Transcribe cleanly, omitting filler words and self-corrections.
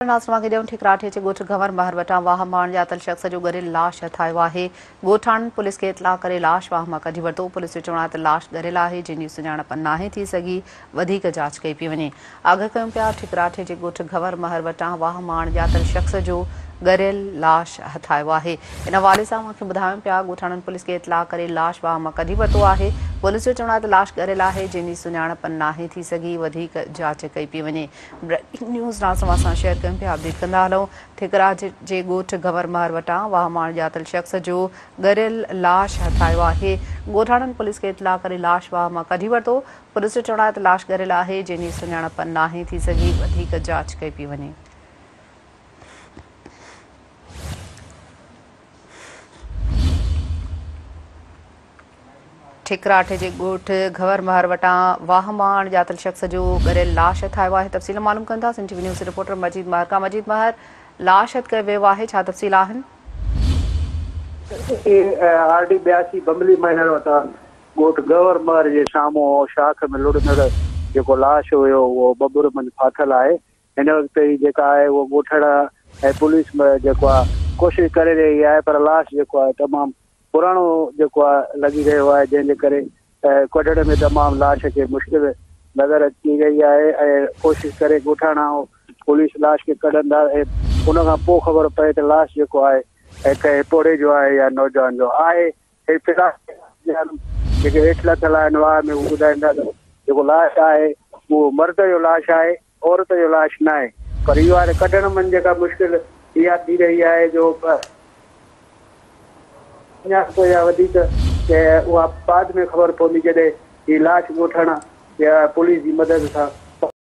ठिकराठे जे ॻोठ गंवर महर वटां वाह मारण जातल शख़्स जो ॻरियल लाश हथायो आहे। ॻोठाणनि पुलिस खे इतला करे लाश वाह मां कढी वरितो। पुलिस जो चवणु आहे त लाश ॻरियल आहे, जंहिंजी सुञाणप नाहे थी सघी, वधीक जांच कई पई वञे। आगाह कयूं पिया ठिकराठे जे ॻोठ गंवर महर वटां वाह मारण जातल शख़्स जो ॻरियल लाश हथायो आहे। इन हवाले सां मूंखे ॿुधायूं पिया ॻोठाणनि पुलिस खे इतला करे लाश वाह मां कढी वरितो आहे। पुलिस जो चवणु आहे त लाश ॻरियल आहे, जंहिंजी सुञाणप नाहे थी सघी, वधीक जांच कई पई वञे। ब्रेकिंग न्यूज़ नाज़ सां शेयर कयूं पिया, अपडेट कंदा हलूं। ठिकराठ जे ॻोठ गंवर महर वटां वाह मारण जातल शख़्स जो ॻरियल लाश हथायो आहे। ॻोठाणनि पुलिस खे इतला करे लाश वाह मां कढी वरितो। पुलिस जो चवणु आहे त लाश ॻरियल आहे, जंहिंजी सुञाणप नाहे थी सघी, वधीक जांच कई पई वञे। ठिकराठे जे ॻोठ गंवर महर वटां वाह मारण जातल शख़्स जो ॻरियल लाश हथायो आहे। तफ़सील मालूम कंदासीं। NTV न्यूज़ रिपोर्टर मजीद महर खां। मजीद महर, लाश हथ कयो वियो आहे, छा तफ़सील आहिनि? RD 82 बम्बली महर वटां ॻोठ गंवर महर जे साम्हूं शाख में लुड़ंदड़ जेको लाश हुयो उहो बबुर मंझि फाथल आहे। हिन वक़्तु ई जेका आहे उहो ॻोठण ऐं पुलिस में जेको आहे कोशिशि करे रही आहे, पर लाश जेको आहे तमामु पुराणो जेको आहे लॻी रहियो आहे, जंहिंजे करे कढण में तमामु लाश खे मुश्किल नज़र अची रही आहे ऐं कोशिशि करे ॻोठाणा पुलिस लाश खे कढंदा ऐं उन खां पोइ ख़बर पए त लाश जेको आहे कंहिं पोड़े जो आहे या नौजवान जो आहे। फिलहाल जेके हेठि लथल आहिनि वाह में उहे ॿुधाईंदा त जेको लाश आहे उहो मर्द जो लाश आहे, औरत जो लाश न आहे। पर इहो आहे कढण में जेका मुश्किल इहा थी रही आहे जो या वधीक उहा बाद में ख़बर पवंदी जॾहिं हीअ लाश ॻोठण या पुलिस जी मदद सां